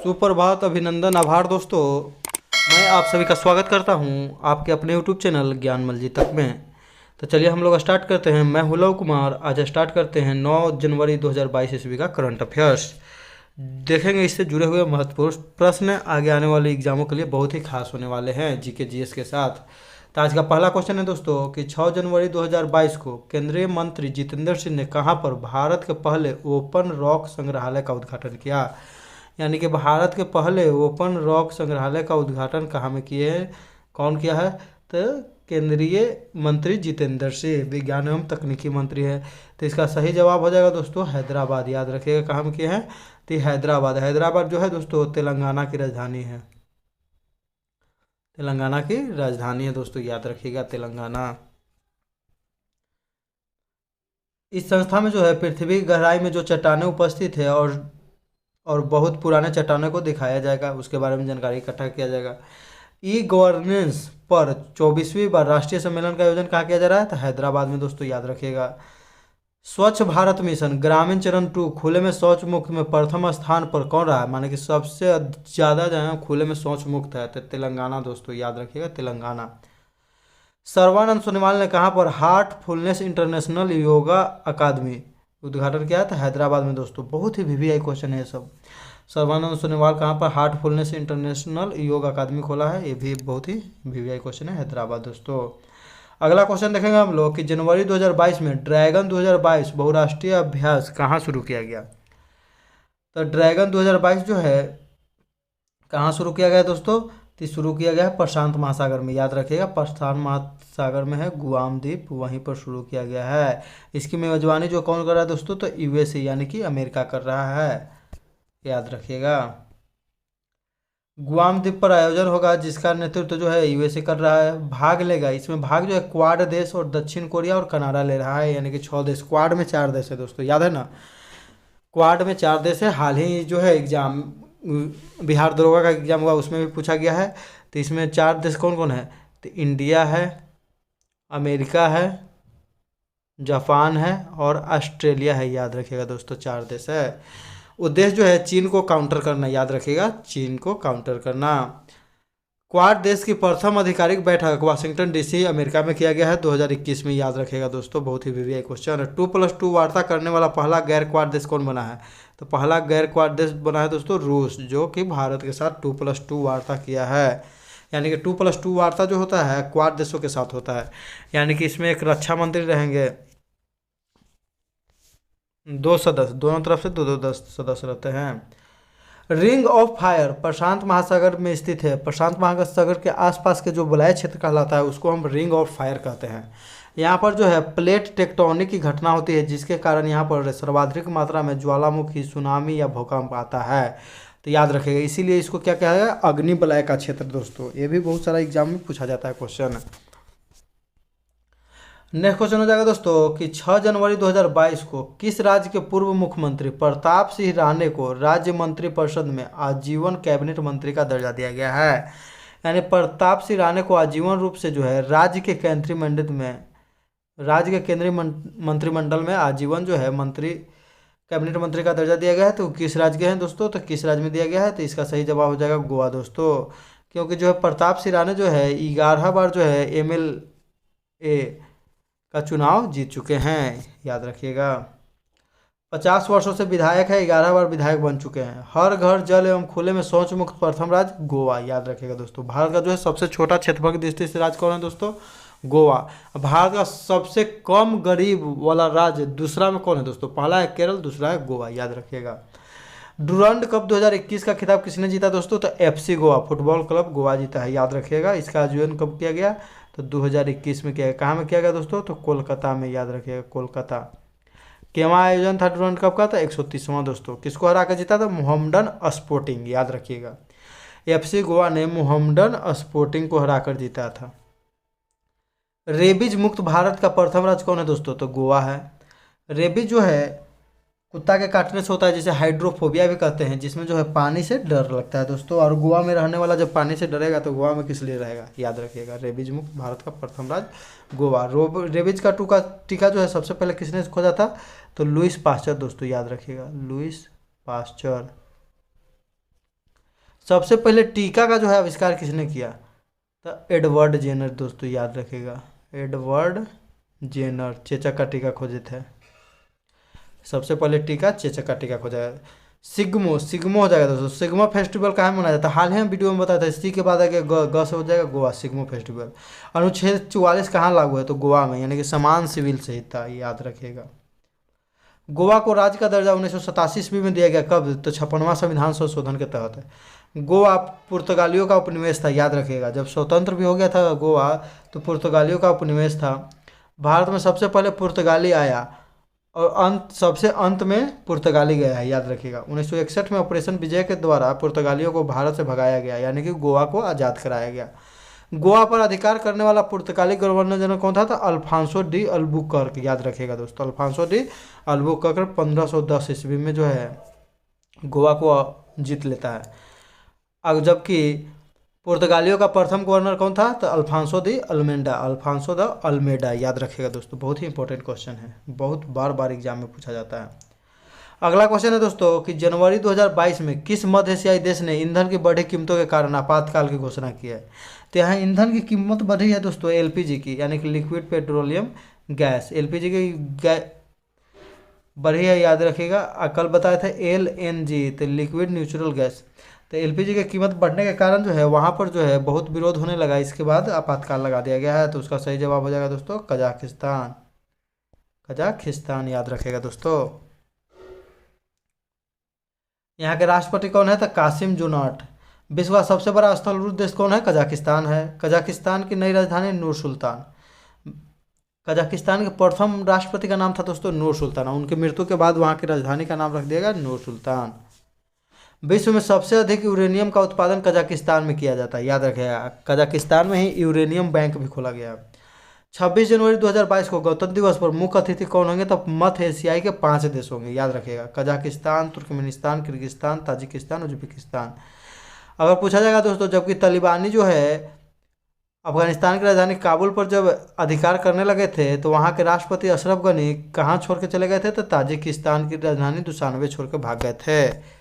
सुप्रभात, अभिनंदन, आभार दोस्तों। मैं आप सभी का स्वागत करता हूं आपके अपने यूट्यूब चैनल ज्ञानमल जी तक में। तो चलिए हम लोग स्टार्ट करते हैं। मैं हूं लव कुमार। आज स्टार्ट करते हैं 9 जनवरी 2022 ईस्वी का करंट अफेयर्स। देखेंगे इससे जुड़े हुए महत्वपूर्ण प्रश्न आगे आने वाले एग्जामों के लिए बहुत ही खास होने वाले हैं जीके जीएस के साथ। तो आज का पहला क्वेश्चन है दोस्तों कि 6 जनवरी 2022 को केंद्रीय मंत्री जितेंद्र सिंह ने कहां पर भारत के पहले ओपन रॉक संग्रहालय का उद्घाटन किया। यानी कि भारत के पहले ओपन रॉक संग्रहालय का उद्घाटन कहाँ में किए हैं, कौन किया है? तो केंद्रीय मंत्री जितेंद्र सिंह, विज्ञान एवं तकनीकी मंत्री है। तो इसका सही जवाब हो जाएगा दोस्तों हैदराबाद। याद रखिएगा कहाँ में किए हैं, तो हैदराबाद। हैदराबाद जो है दोस्तों तेलंगाना की राजधानी है। तेलंगाना की राजधानी है दोस्तों, याद रखिएगा तेलंगाना। इस संस्था में जो है पृथ्वी की गहराई में जो चट्टानें उपस्थित है और बहुत पुराने चट्टानों को दिखाया जाएगा, उसके बारे में जानकारी इकट्ठा किया जाएगा। ई गवर्नेंस पर 24वीं बार राष्ट्रीय सम्मेलन का आयोजन कहाँ किया जा रहा है? तो हैदराबाद में दोस्तों, याद रखिएगा। स्वच्छ भारत मिशन ग्रामीण चरण 2 खुले में शौच मुक्त में प्रथम स्थान पर कौन रहा है? माने कि सबसे ज़्यादा जो है खुले में शौच मुक्त है, तो तेलंगाना दोस्तों, याद रखिएगा तेलंगाना। सर्बानंद सोनोवाल ने कहाँ पर हार्टफुलनेस इंटरनेशनल योगा अकादमी उद्घाटन किया था? हैदराबाद में दोस्तों। बहुत ही वीवीआई क्वेश्चन है ये सब। सर्बानंद सोनोवाल कहाँ पर हार्टफुलनेस इंटरनेशनल योग अकादमी खोला है? ये भी बहुत ही वीवीआई क्वेश्चन है, हैदराबाद दोस्तों। अगला क्वेश्चन देखेंगे हम लोग कि जनवरी 2022 में ड्रैगन 2022 बहुराष्ट्रीय अभ्यास कहाँ शुरू किया गया? तो ड्रैगन 2022 जो है कहाँ शुरू किया गया दोस्तों? तो शुरू किया गया है प्रशांत महासागर में। याद रखिएगा प्रशांत महासागर में है गुआम द्वीप, वहीं पर शुरू किया गया है। इसकी मेजबानी जो कौन कर रहा है दोस्तों? तो यूएसए यानी कि अमेरिका कर रहा है, याद रखिएगा। गुआम द्वीप पर आयोजन होगा जिसका नेतृत्व जो है यूएसए कर रहा है। भाग लेगा, इसमें भाग जो है क्वाड देश और दक्षिण कोरिया और कनाडा ले रहा है, यानी कि 6 देश। क्वाड में 4 देश है दोस्तों, याद है ना, क्वाड में 4 देश है। हाल ही जो है एग्जाम बिहार दरोगा का एग्जाम हुआ, उसमें भी पूछा गया है। तो इसमें 4 देश कौन कौन है? तो इंडिया है, अमेरिका है, जापान है और ऑस्ट्रेलिया है, याद रखिएगा दोस्तों, 4 देश है। उद्देश्य जो है चीन को काउंटर करना, याद रखिएगा चीन को काउंटर करना। क्वाड देश की प्रथम आधिकारिक बैठक वाशिंगटन डीसी अमेरिका में किया गया है 2021 में, याद रखिएगा दोस्तों। बहुत ही वीवीआई क्वेश्चन है। 2+2 वार्ता करने वाला पहला गैर क्वाड देश कौन बना है? तो पहला गैर क्वाड देश बना है दोस्तों रूस, जो कि भारत के साथ 2+2 वार्ता किया है। यानी कि 2+2 वार्ता जो होता है क्वाड देशों के साथ होता है। यानी कि इसमें एक रक्षा मंत्री रहेंगे, 2 सदस्य, दोनों तरफ से 2-2 सदस्य रहते हैं। रिंग ऑफ फायर प्रशांत महासागर में स्थित है। प्रशांत महासागर के आसपास के जो वलय क्षेत्र कहलाता है उसको हम रिंग ऑफ फायर कहते हैं। यहाँ पर जो है प्लेट टेक्टोनिक की घटना होती है, जिसके कारण यहाँ पर सर्वाधिक मात्रा में ज्वालामुखी, सुनामी या भूकंप आता है। तो याद रखिएगा, इसीलिए इसको क्या कहा गया? अग्नि वलय का क्षेत्र दोस्तों। ये भी बहुत सारा एग्जाम में पूछा जाता है क्वेश्चन। नेक्स्ट क्वेश्चन हो जाएगा दोस्तों कि 6 जनवरी 2022 को किस राज्य के पूर्व मुख्यमंत्री प्रताप सिंह राणे को राज्य मंत्रिपरिषद में आजीवन कैबिनेट मंत्री का दर्जा दिया गया है? यानी प्रताप सिंह राणे को आजीवन रूप से जो है राज्य के केंद्रीय मंत्रिमंडल में आजीवन जो है कैबिनेट मंत्री का दर्जा दिया गया है। तो किस राज्य के हैं दोस्तों? तो किस राज्य में दिया गया है? तो इसका सही जवाब हो जाएगा गोवा दोस्तों। क्योंकि जो है प्रताप सिंह राणे जो है 11 बार जो है MLA का चुनाव जीत चुके हैं, याद रखिएगा। 50 वर्षों से विधायक है, 11 बार विधायक बन चुके हैं। हर घर जल एवं खुले में शौच मुक्त प्रथम राज्य गोवा, याद रखिएगा दोस्तों। भारत का जो है सबसे छोटा क्षेत्रफल की दृष्टि से राज्य कौन है दोस्तों? गोवा। भारत का सबसे कम गरीब वाला राज्य दूसरा में कौन है दोस्तों? पहला है केरल, दूसरा है गोवा, याद रखिएगा। डुरंड कप 2021 का खिताब किसने जीता दोस्तों? तो FC Goa football club Goa जीता है, याद रखिएगा। इसका आयोजन कब किया गया? तो 2021 में किया गया। कहाँ में किया गया दोस्तों? तो कोलकाता में, याद रखिएगा कोलकाता। केवहां आयोजन था डुरंड कप का? तो 130वां दोस्तों। किसको हरा कर जीता था? मोहम्मडन स्पोर्टिंग, याद रखिएगा। FC गोवा ने मोहम्मडन स्पोर्टिंग को हरा कर जीता था। रेबीज मुक्त भारत का प्रथम राज्य कौन है दोस्तों? तो गोवा है। रेबीज जो है कुत्ता के काटने से होता है, जिसे हाइड्रोफोबिया भी कहते हैं, जिसमें जो है पानी से डर लगता है दोस्तों। और गोवा में रहने वाला जब पानी से डरेगा तो गोवा में किस लिए रहेगा? याद रखिएगा रेबीज मुक्त भारत का प्रथम राज्य गोवा। रेबीज का टीका जो है सबसे पहले किसने खोजा था? तो लुईस पास्चर दोस्तों, याद रखिएगा लुईस पास्चर। सबसे पहले टीका का जो है आविष्कार किसने किया? तो एडवर्ड जेनर दोस्तों, याद रखेगा, एडवर्ड जेनर चेचक का टीका खोजे थे। सबसे पहले टीका चेचक का टीका खोजा है। सिग्मो सिग्मो हो जाएगा दोस्तों। सिग्मा फेस्टिवल कहाँ मनाया जाता है? हाल ही में वीडियो में बताया था, सी के बाद आगे ग से हो जाएगा गोवा, सिग्मो फेस्टिवल। अनुच्छेद 44 कहाँ लागू है? तो गोवा में, यानी कि समान सिविल संहिता, याद रखिएगा। गोवा को राज्य का दर्जा 1987 ईस्वी में दिया गया, कब? तो 56वां संविधान संशोधन के तहत है। गोवा पुर्तगालियों का उपनिवेश था, याद रखिएगा। जब स्वतंत्र भी हो गया था गोवा, तो पुर्तगालियों का उपनिवेश था। भारत में सबसे पहले पुर्तगाली आया और सबसे अंत में पुर्तगाली गया है, याद रखिएगा। 1961 में ऑपरेशन विजय के द्वारा पुर्तगालियों को भारत से भगाया गया, यानी कि गोवा को आज़ाद कराया गया। गोवा पर अधिकार करने वाला पुर्तगाली गवर्नर जनरल कौन था? अल्फांसो डी अल्बुकर्क, याद रखिएगा दोस्तों। अल्फांसो डी अल्बुकर्क 1510 ईस्वी में जो है गोवा को जीत लेता है। अब जबकि पुर्तगालियों का प्रथम गवर्नर कौन था? तो Alfonso de Almeida, Alfonso de Almeida, याद रखिएगा दोस्तों। बहुत ही इंपॉर्टेंट क्वेश्चन है, बहुत बार बार एग्जाम में पूछा जाता है। अगला क्वेश्चन है दोस्तों कि जनवरी 2022 में किस मध्य एशियाई देश ने ईंधन की बढ़ी कीमतों के कारण आपातकाल की घोषणा की है? तो यहाँ ईंधन की कीमत बढ़ी है दोस्तों, एलपीजी की, यानी कि लिक्विड पेट्रोलियम गैस, एलपीजी की बढ़ी है, याद रखिएगा। कल बताया था एलएनजी, तो लिक्विड नेचुरल गैस। तो एलपीजी की कीमत बढ़ने के कारण जो है वहाँ पर जो है बहुत विरोध होने लगा, इसके बाद आपातकाल लगा दिया गया है। तो उसका सही जवाब हो जाएगा दोस्तों कजाकिस्तान, कजाकिस्तान, याद रखेगा दोस्तों। यहाँ के राष्ट्रपति कौन है? तो कासिम जोनाट। विश्व का सबसे बड़ा स्थलरूप देश कौन है? कजाकिस्तान है। कजाकिस्तान की नई राजधानी नूर सुल्तान। कजाकिस्तान के प्रथम राष्ट्रपति का नाम था दोस्तों नूर सुल्तान, उनकी मृत्यु के बाद वहाँ की राजधानी का नाम रख दिया गया नूर सुल्तान। विश्व में सबसे अधिक यूरेनियम का उत्पादन कजाकिस्तान में किया जाता है, याद रखिएगा। कजाकिस्तान में ही यूरेनियम बैंक भी खोला गया। 26 जनवरी 2022 को गणतंत्र दिवस पर मुख्य अतिथि कौन होंगे? तो मध्य एशियाई के 5 देश होंगे, याद रखिएगा। Kazakhstan, Turkmenistan, Kyrgyzstan, Tajikistan, Uzbekistan. अगर पूछा जाएगा दोस्तों, जबकि तालिबानी जो है अफगानिस्तान की राजधानी काबुल पर जब अधिकार करने लगे थे, तो वहाँ के राष्ट्रपति अशरफ गनी कहाँ छोड़ के चले गए थे? तो ताजिकिस्तान की राजधानी दुशानबे छोड़ के भाग गए थे।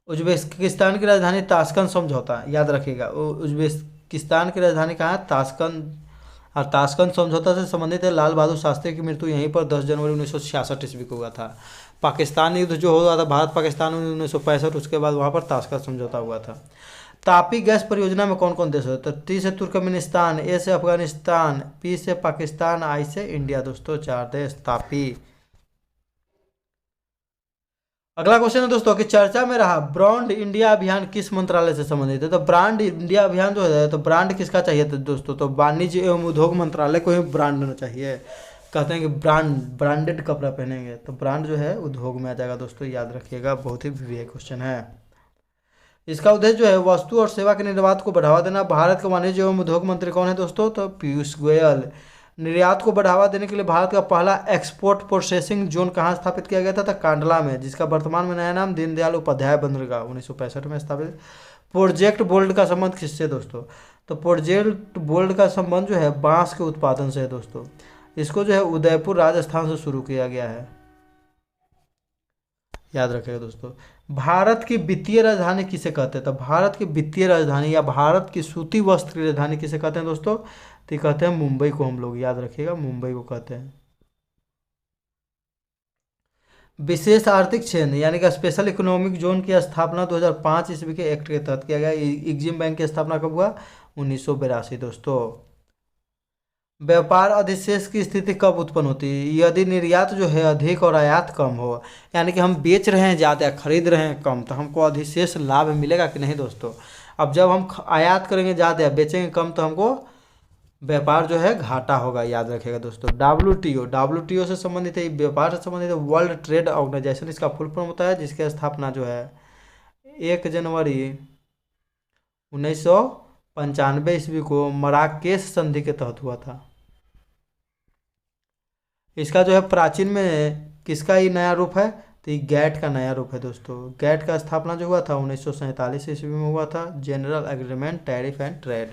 उज्बेकिस्तान की राजधानी ताशकंद समझौता, याद रखिएगा। उज्बेकिस्तान की राजधानी कहाँ है? ताशकंद। और ताशकंद समझौता से संबंधित है लाल बहादुर शास्त्री की मृत्यु यहीं पर 10 जनवरी 1966 ईस्वी को हुआ था। पाकिस्तान युद्ध जो हुआ था भारत पाकिस्तान में 1965, उसके बाद वहाँ पर ताशकंद समझौता हुआ था। तापी गैस परियोजना में कौन कौन देश होते? तो टी से तुर्कमेनिस्तान, ए से अफगानिस्तान, पी से पाकिस्तान, आई से इंडिया दोस्तों, 4 देश तापी। अगला क्वेश्चन है दोस्तों कि चर्चा में रहा ब्रांड इंडिया अभियान किस मंत्रालय से संबंधित है? तो ब्रांड इंडिया अभियान जो है, तो ब्रांड किसका चाहिए था दोस्तों? तो वाणिज्य एवं उद्योग मंत्रालय को ही ब्रांड होना चाहिए। कहते हैं कि ब्रांडेड कपड़ा पहनेंगे, तो ब्रांड जो है उद्योग में आ जाएगा दोस्तों, याद रखिएगा। बहुत ही विवेक क्वेश्चन है। इसका उद्देश्य जो है वस्तु और सेवा के निर्यात को बढ़ावा देना। भारत के वाणिज्य एवं उद्योग मंत्री कौन है दोस्तों? तो पीयूष गोयल। निर्यात को बढ़ावा देने के लिए भारत का पहला एक्सपोर्ट प्रोसेसिंग जोन कहाँ स्थापित किया गया था? तो कांडला में, जिसका वर्तमान में नया नाम दीनदयाल उपाध्याय बंदरगाह 1965 में स्थापित। प्रोजेक्ट बोल्ड का संबंध किससे दोस्तों? तो प्रोजेक्ट बोल्ड का संबंध जो है बांस के उत्पादन से है दोस्तों। इसको जो है उदयपुर राजस्थान से शुरू किया गया है, याद रखिएगा दोस्तों। भारत की वित्तीय राजधानी किसे कहते हैं? तो भारत की वित्तीय राजधानी या भारत की सूती वस्त्र की राजधानी किसे कहते हैं दोस्तों? तो कहते हैं मुंबई को, हम लोग, याद रखिएगा, मुंबई को कहते हैं। विशेष आर्थिक क्षेत्र यानी कि स्पेशल इकोनॉमिक जोन की स्थापना 2005 ईस्वी के एक्ट के तहत किया गया। एग्जिम बैंक की स्थापना कब हुआ? 1982 दोस्तों। व्यापार अधिशेष की स्थिति कब उत्पन्न होती है? यदि निर्यात जो है अधिक और आयात कम हो, यानी कि हम बेच रहे हैं ज़्यादा, खरीद रहे हैं कम, तो हमको अधिशेष लाभ मिलेगा कि नहीं दोस्तों? अब जब हम आयात करेंगे ज़्यादा, बेचेंगे कम, तो हमको व्यापार जो है घाटा होगा, याद रखिएगा दोस्तों। डब्ल्यूटीओ से संबंधित है, व्यापार से संबंधित है, वर्ल्ड ट्रेड ऑर्गेनाइजेशन इसका फुल फॉर्म होता है, जिसकी स्थापना जो है 1 जनवरी 1995 ईस्वी को मराकेश संधि के तहत हुआ था। इसका जो है प्राचीन में किसका ही नया रूप है? तो ये गैट का नया रूप है दोस्तों। गैट का स्थापना जो हुआ था 1947 ईस्वी में हुआ था, general agreement tariff and trade.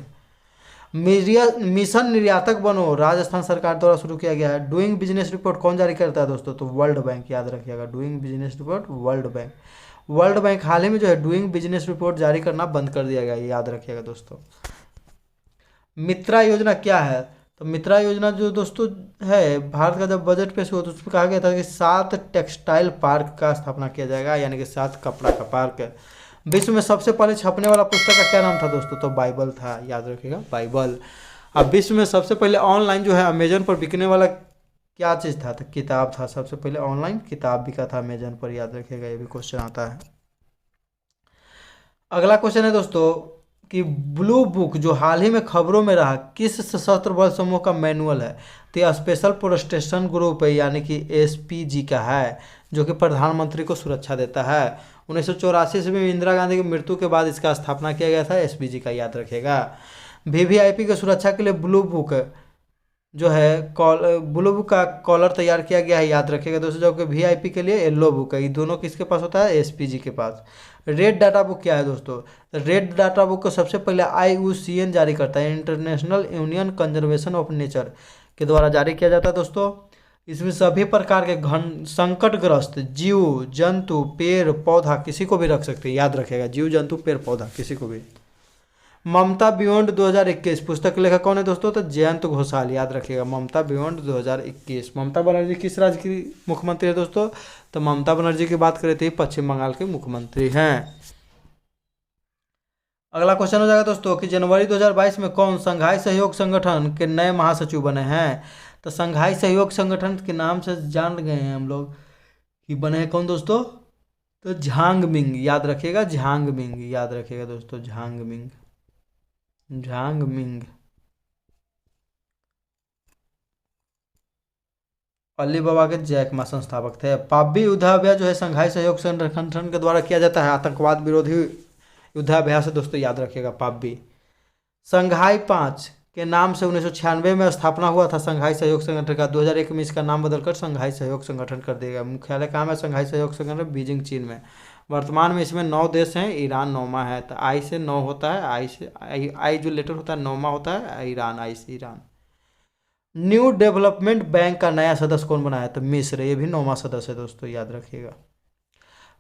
Mission निर्यातक बनो राजस्थान सरकार द्वारा शुरू किया गया है। डूइंग बिजनेस रिपोर्ट कौन जारी करता है दोस्तों? तो वर्ल्ड बैंक, याद रखिएगा। Doing business report World Bank. World Bank हाल ही में जो है डूइंग बिजनेस रिपोर्ट जारी करना बंद कर दिया गया, ये याद रखिएगा दोस्तों। मित्रा योजना क्या है? तो मित्रा योजना जो दोस्तों है, भारत का जब बजट पेश हुआ तो उसमें कहा गया था कि 7 टेक्सटाइल पार्क का स्थापना किया जाएगा, यानी कि 7 कपड़ा का पार्क है। विश्व में सबसे पहले छपने वाला पुस्तक का क्या नाम था दोस्तों? तो बाइबल था, याद रखिएगा बाइबल। अब विश्व में सबसे पहले ऑनलाइन जो है अमेजन पर बिकने वाला क्या चीज़ था? तो किताब था। सबसे पहले ऑनलाइन किताब बिका था अमेजन पर, याद रखिएगा, ये भी क्वेश्चन आता है। अगला क्वेश्चन है दोस्तों कि ब्लू बुक जो हाल ही में खबरों में रहा किस सशस्त्र बल समूह का मैनुअल है? तो यह स्पेशल प्रोटेक्शन ग्रुप है, यानी कि एसपीजी का है, जो कि प्रधानमंत्री को सुरक्षा देता है। 1984 में इंदिरा गांधी की मृत्यु के बाद इसका स्थापना किया गया था, एसपीजी का, याद रखिएगा। वीवीआईपी की सुरक्षा के लिए ब्लू बुक जो है ब्लू बुक का कॉलर तैयार किया गया है, याद रखिएगा दोस्तों। जो कि वीआईपी के लिए येलो बुक है, ये दोनों किसके पास होता है? एसपीजी के पास। रेड डाटा बुक क्या है दोस्तों? रेड डाटा बुक को सबसे पहले आईयूसीएन जारी करता है, international union conservation of nature के द्वारा जारी किया जाता है दोस्तों। इसमें सभी प्रकार के घन संकटग्रस्त जीव जंतु पेड़ पौधा किसी को भी रख सकते हैं, याद रखेगा, जीव जंतु पेड़ पौधा किसी को भी। ममता बियॉन्ड 2021 पुस्तक के लेखक कौन है दोस्तों? तो जयंत घोषाल, याद रखिएगा, ममता बियॉन्ड 2021। ममता बनर्जी किस राज्य की मुख्यमंत्री है दोस्तों? तो ममता बनर्जी की बात करें तो पश्चिम बंगाल के मुख्यमंत्री हैं। अगला क्वेश्चन हो जाएगा दोस्तों कि जनवरी 2022 में कौन संघाई सहयोग संगठन के नए महासचिव बने हैं? तो संघाई सहयोग संगठन के नाम से जान गए हैं हम लोग कि बने हैं कौन दोस्तों? तो झांग मिंग, याद रखिएगा, झांग मिंग, याद रखिएगा दोस्तों, Zhang Ming, Zhang Ming. Alibaba के जैक मा संस्थापक थे। पाब्बी युद्धाभ्यास जो है संघाई सहयोग संगठन के द्वारा किया जाता है, आतंकवाद विरोधी युद्धाभ्यास है दोस्तों, याद रखिएगा पाब्बी। संघाई 5 के नाम से 1996 में स्थापना हुआ था संघाई सहयोग संगठन का। 2001 में इसका नाम बदलकर संघाई सहयोग संगठन कर दिया गया। मुख्यालय कहाँ है संघाई सहयोग संगठन? बीजिंग, चीन में। वर्तमान में इसमें 9 देश हैं, ईरान 9वां है। तो आई से 9 होता है, आई से आई जो लेटर होता है 9वां होता है ईरान, आई से ईरान। न्यू डेवलपमेंट बैंक का नया सदस्य कौन बना है? तो मिस्र, ये भी 9वां सदस्य है दोस्तों, याद रखिएगा।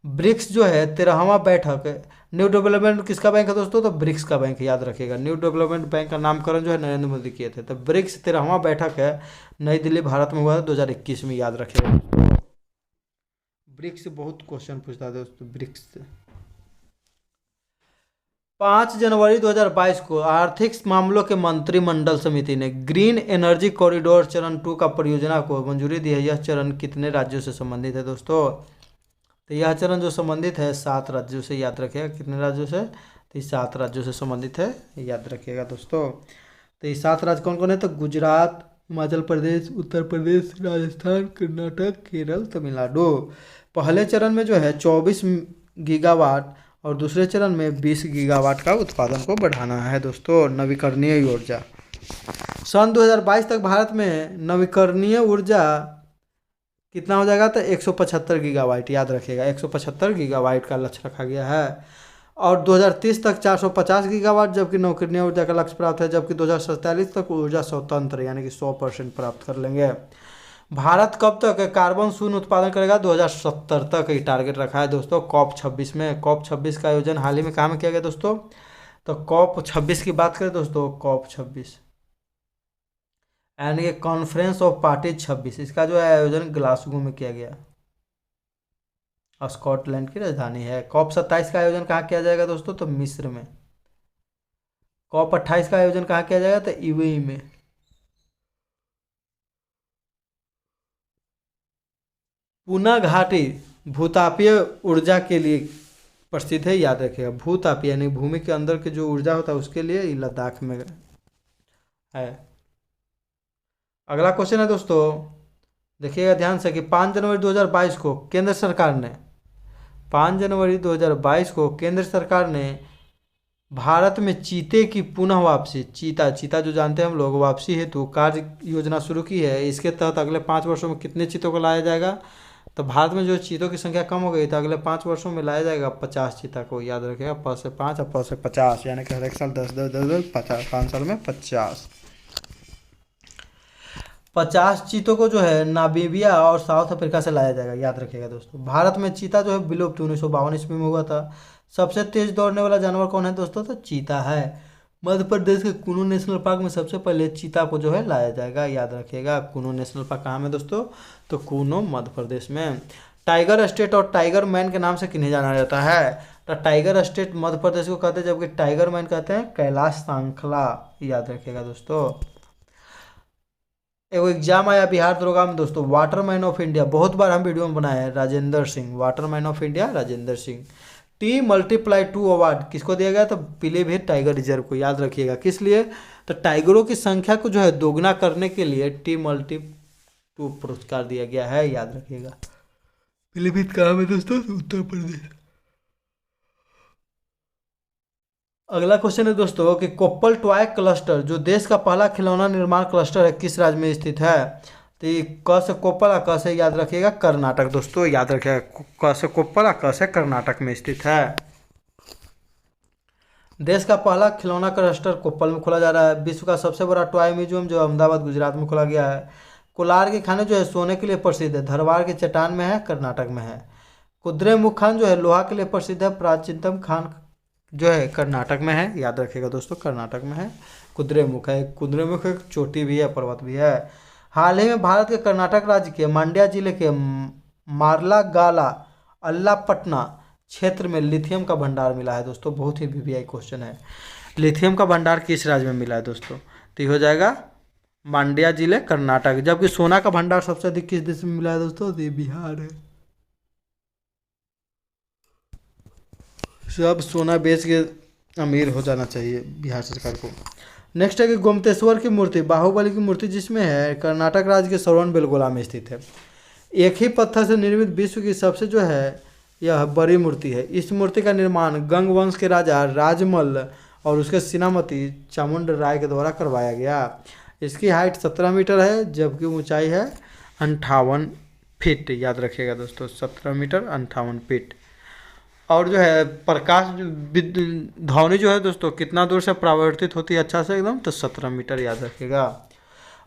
ब्रिक्स जो है 13वां बैठक, न्यू डेवलपमेंट किसका बैंक है दोस्तों? तो ब्रिक्स का बैंक, याद रखिएगा। न्यू डेवलपमेंट बैंक का नामकरण जो है नरेंद्र मोदी किए थे। तो ब्रिक्स 13वां बैठक है, नई दिल्ली भारत में हुआ था 2021 में, याद रखिएगा। ब्रिक्स बहुत क्वेश्चन पूछता है दोस्तों, ब्रिक्स से। 5 जनवरी 2022 को आर्थिक मामलों के मंत्रिमंडल समिति ने ग्रीन एनर्जी कॉरिडोर चरण 2 का परियोजना को मंजूरी दी है। यह चरण कितने राज्यों से संबंधित है दोस्तों? तो यह चरण जो संबंधित है 7 राज्यों से, याद रखिएगा। कितने राज्यों से? तो 7 राज्यों से संबंधित है, याद रखिएगा दोस्तों। तो ये 7 राज्य कौन कौन है? तो गुजरात, हिमाचल प्रदेश, उत्तर प्रदेश, राजस्थान, कर्नाटक, केरल, तमिलनाडु। पहले चरण में जो है 24 गीगावाट और दूसरे चरण में 20 गीगावाट का उत्पादन को बढ़ाना है दोस्तों, नवीकरणीय ऊर्जा। सन 2022 तक भारत में नवीकरणीय ऊर्जा कितना हो जाएगा? तो 175 गीगावाट, याद रखिएगा, 175 गीगावाट का लक्ष्य रखा गया है। और 2030 तक 450 गीगावाट जबकि नवीकरणीय ऊर्जा का लक्ष्य प्राप्त है, जबकि 2047 तक ऊर्जा स्वतंत्र यानी कि 100% प्राप्त कर लेंगे। भारत कब तक कार्बन शून्य उत्पादन करेगा? 2070 तक ये टारगेट रखा है दोस्तों। COP 26 में, COP 26 का आयोजन हाल ही में कहाँ में किया गया दोस्तों? तो COP 26 की बात करें दोस्तों, COP 26 यानी कि कॉन्फ्रेंस ऑफ पार्टीज 26, इसका जो है आयोजन ग्लासगो में किया गया, स्कॉटलैंड की राजधानी है। COP 27 का आयोजन कहाँ किया जाएगा दोस्तों? तो मिस्र में। COP 28 का आयोजन कहाँ किया जाएगा? तो यूएई में। पूना घाटी भूतापीय ऊर्जा के लिए प्रसिद्ध है, याद रखिएगा। भूतापीय यानी भूमि के अंदर की जो ऊर्जा होता है उसके लिए ये लद्दाख में है। अगला क्वेश्चन है दोस्तों, देखिएगा ध्यान से कि 5 जनवरी 2022 को केंद्र सरकार ने 5 जनवरी 2022 को केंद्र सरकार ने भारत में चीते की पुनः वापसी, चीता जो जानते हैं हम लोग, वापसी हेतु कार्य योजना शुरू की है। इसके तहत अगले 5 वर्षों में कितने चीतों को लाया जाएगा? तो भारत में जो चीतों की संख्या कम हो गई तो अगले 5 वर्षों में लाया जाएगा 50 चीता को, याद रखेगा। 5 से 5 और 5 से 50 यानी कि हर एक साल 10 10 10 10 50, 5 साल में 50। 50 चीतों को जो है नामीबिया और साउथ अफ्रीका से लाया जाएगा, याद रखिएगा दोस्तों। भारत में चीता जो है विलुप्त 1952 ईस्वी में हुआ था। सबसे तेज दौड़ने वाला जानवर कौन है दोस्तों? तो चीता है। मध्य प्रदेश के कुनू नेशनल पार्क में सबसे पहले चीता को जो है लाया जाएगा, याद रखिएगा। कुनू नेशनल पार्क कहाँ में दोस्तों? तो कुनू मध्य प्रदेश में। टाइगर स्टेट और टाइगर मैन के नाम से किन्हें जाना जाता है? तो टाइगर स्टेट मध्य प्रदेश को कहते हैं, जबकि टाइगर मैन कहते हैं कैलाश सांखला, याद रखिएगा दोस्तों। एगो एग्जाम आया बिहार दरोगा में दोस्तों, वाटरमैन ऑफ इंडिया, बहुत बार हम वीडियो में बनाए हैं, Rajendra Singh, Waterman of India Rajendra Singh. T+2 award किसको दिया गया? तो पीलीभीत टाइगर रिजर्व को, याद रखिएगा। किस लिए? तो टाइगरों की संख्या को जो है दोगुना करने के लिए T+2 पुरस्कार दिया गया है, याद रखिएगा। पीलीभीत कहाँ में दोस्तों? उत्तर प्रदेश। अगला क्वेश्चन है दोस्तों कि कोप्पल टॉय क्लस्टर जो देश का पहला खिलौना निर्माण क्लस्टर है, किस राज्य में स्थित है? तो ये क से कोप्पल और क से याद रखिएगा कर्नाटक दोस्तों, याद रखिएगा। क से कोप्पल और क से कर्नाटक में स्थित है। देश का पहला खिलौना क्लस्टर कोप्पल में खोला जा रहा है। विश्व का सबसे बड़ा टॉय म्यूजियम जो अहमदाबाद गुजरात में खोला गया है। कोलार के खाने जो है सोने के लिए प्रसिद्ध है, धरवाड़ के चट्टान में है, कर्नाटक में है। कुद्रेमुख खान जो है लोहा के लिए प्रसिद्ध है, प्राचीनतम खान जो है कर्नाटक में है, याद रखिएगा दोस्तों, कर्नाटक में है। कुद्रेमुख है, कुद्रेमुख एक चोटी भी है, पर्वत भी है। हाल ही में भारत के कर्नाटक राज्य के मांड्या जिले के मार्लागाला अल्लापट्टना क्षेत्र में लिथियम का भंडार मिला है दोस्तों। बहुत ही वीवीआई क्वेश्चन है, लिथियम का भंडार किस राज्य में मिला है दोस्तों? तो ये हो जाएगा मांड्या जिले कर्नाटक। जबकि सोना का भंडार सबसे अधिक किस देश में मिला है दोस्तों? तो ये बिहार है। सब सोना बेच के अमीर हो जाना चाहिए बिहार सरकार को। नेक्स्ट है कि गोमतेश्वर की मूर्ति, बाहुबली की मूर्ति जिसमें है, कर्नाटक राज्य के श्रवणबेलगोला में स्थित है। एक ही पत्थर से निर्मित विश्व की सबसे जो है यह बड़ी मूर्ति है। इस मूर्ति का निर्माण गंग वंश के राजा राजमल और उसके सेनापति चामुंड राय के द्वारा करवाया गया। इसकी हाइट 17 मीटर है, जबकि ऊंचाई है 58 फीट, याद रखिएगा दोस्तों, 17 मीटर 58 फीट। और जो है प्रकाश ध्वनि जो है दोस्तों कितना दूर से परावर्तित होती है अच्छा से एकदम? तो 17 मीटर, याद रखिएगा।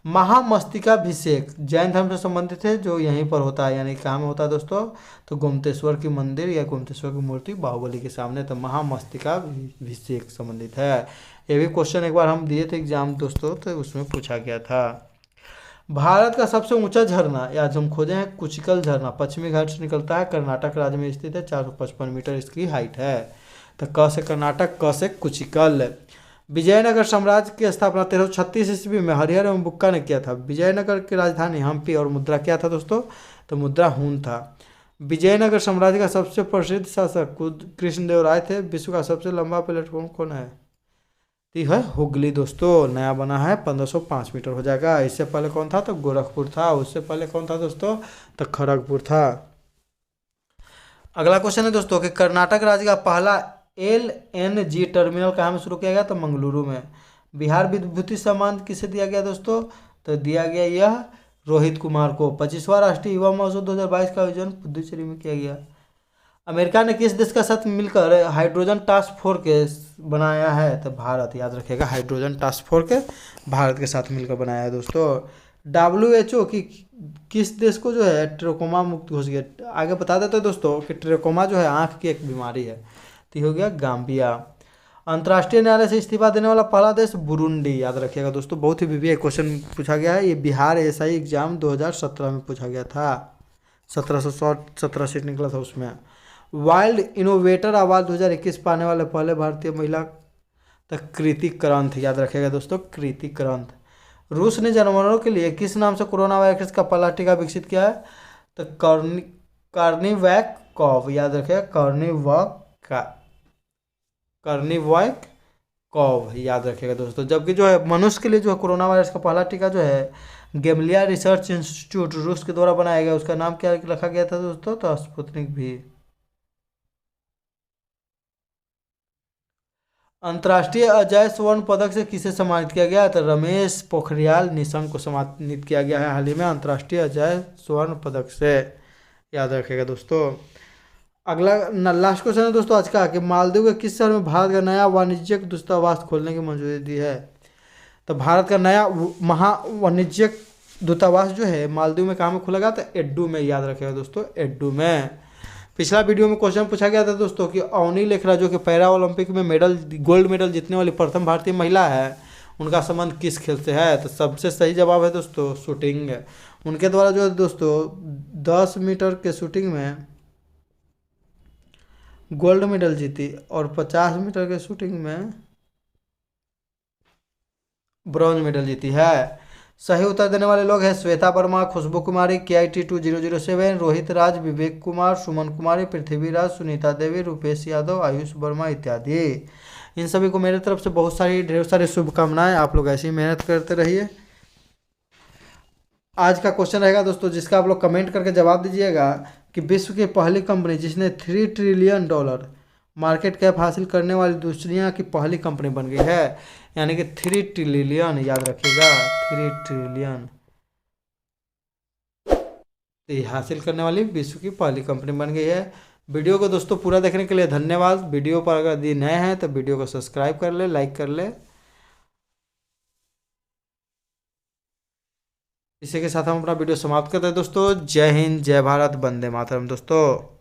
महामस्तिकाभिषेक जैन धर्म से संबंधित है, जो यहीं पर होता है, यानी कहाँ में होता है दोस्तों? तो गोमतेश्वर की मंदिर या गोमतेश्वर की मूर्ति बाहुबली के सामने, तो महामस्तिकाभिषेक संबंधित है। ये भी क्वेश्चन एक बार हम दिए थे एग्जाम दोस्तों, तो उसमें पूछा गया था। भारत का सबसे ऊंचा झरना या हम खोजे हैं कुचिकल झरना, पश्चिमी घाट से निकलता है, कर्नाटक राज्य में स्थित है, 455 मीटर इसकी हाइट है। तो क से कर्नाटक, क से कुचिकल। विजयनगर साम्राज्य की स्थापना 1336 ईस्वी में हरिहर एवं बुक्का ने किया था। विजयनगर की राजधानी हम्पी और मुद्रा क्या था दोस्तों? तो मुद्रा हून था। विजयनगर साम्राज्य का सबसे प्रसिद्ध शासक कृष्णदेव राय थे। विश्व का सबसे लंबा प्लेटफॉर्म कौन है? तो है हुगली दोस्तों, नया बना है, 1505 मीटर हो जाएगा। इससे पहले कौन था? तो गोरखपुर था। उससे पहले कौन था दोस्तों? तो खड़गपुर था। अगला क्वेश्चन है दोस्तों कि कर्नाटक राज्य का पहला LNG टर्मिनल कहाँ में शुरू किया गया? तो मंगलुरु में। बिहार विभूति सम्मान किसे दिया गया दोस्तों? तो दिया गया यह रोहित कुमार को। 25वां राष्ट्रीय युवा महोत्सव 2022 का आयोजन पुदुचेरी में किया गया। अमेरिका ने किस देश के साथ मिलकर हाइड्रोजन टास्क फोर्स बनाया है? तो भारत, याद रखिएगा, हाइड्रोजन टास्क फोर्स भारत के साथ मिलकर बनाया है दोस्तों। WHO की किस देश को जो है ट्रेकोमा मुक्त घोषित किया? आगे बता देते हैं दोस्तों कि ट्रेकोमा जो है आँख की एक बीमारी है। तो हो गया गाम्बिया। अंतर्राष्ट्रीय न्यायालय से इस्तीफा देने वाला पहला देश बुरुंडी, याद रखिएगा दोस्तों। बहुत ही वीवीआई क्वेश्चन पूछा गया है, ये बिहार SI एग्जाम 2017 में पूछा गया था, 1717 सीट निकला था उसमें। वाइल्ड इनोवेटर अवार्ड 2021 पाने वाले पहले भारतीय महिला तक कृति करंथ, याद रखिएगा दोस्तों, कृति करंथ। रूस ने जानवरों के लिए किस नाम से कोरोना वायरस का पहला टीका विकसित किया है? तो कार्निवैक कॉव, याद रखिएगा, कार्निवैक कॉव, याद रखिएगा दोस्तों। जबकि जो है मनुष्य के लिए जो है कोरोना वायरस का पहला टीका जो है गेमलिया रिसर्च इंस्टीट्यूट रूस के द्वारा बनाया गया, उसका नाम क्या रखा गया था दोस्तों? तो स्पुतनिक भी। अंतर्राष्ट्रीय अजय स्वर्ण पदक से किसे सम्मानित किया गया? तो रमेश पोखरियाल निशंक को सम्मानित किया गया है हाल ही में अंतर्राष्ट्रीय अजय स्वर्ण पदक से, याद रखिएगा दोस्तों। अगला लास्ट क्वेश्चन है दोस्तों आज का कि मालदीव के किस शहर में भारत का नया वाणिज्यिक दूतावास खोलने की मंजूरी दी है? तो भारत का नया वाणिज्यिक दूतावास जो है मालदीव में कहाँ में खुला गया? तो एड्डू में, याद रखेगा दोस्तों, एड्डू में। पिछला वीडियो में क्वेश्चन पूछा गया था दोस्तों कि अवनी लेखरा जो कि पैरा ओलंपिक में गोल्ड मेडल जीतने वाली प्रथम भारतीय महिला है, उनका संबंध किस खेल से है? तो सबसे सही जवाब है दोस्तों शूटिंग। उनके द्वारा जो है दोस्तों 10 मीटर के शूटिंग में गोल्ड मेडल जीती और 50 मीटर के शूटिंग में ब्रॉन्ज मेडल जीती है। सही उत्तर देने वाले लोग हैं श्वेता वर्मा, खुशबू कुमारी, KIT2007, रोहित राज, विवेक कुमार, सुमन कुमारी, पृथ्वी राज, सुनीता देवी, रूपेश यादव, आयुष वर्मा इत्यादि। इन सभी को मेरे तरफ से बहुत सारी ढेर सारी शुभकामनाएं। आप लोग ऐसी मेहनत करते रहिए। आज का क्वेश्चन रहेगा दोस्तों जिसका आप लोग कमेंट करके जवाब दीजिएगा कि विश्व की पहली कंपनी जिसने $3 ट्रिलियन मार्केट कैप हासिल करने वाली दुनिया की पहली कंपनी बन गई है, यानी कि 3 ट्रिलियन, याद रखिएगा 3 ट्रिलियन हासिल करने वाली विश्व की पहली कंपनी बन गई है। वीडियो को दोस्तों पूरा देखने के लिए धन्यवाद। वीडियो पर अगर यदि नए हैं तो वीडियो को सब्सक्राइब कर ले, लाइक कर ले। इसी के साथ हम अपना वीडियो समाप्त करते हैं दोस्तों। जय हिंद, जय भारत, वंदे मातरम दोस्तों।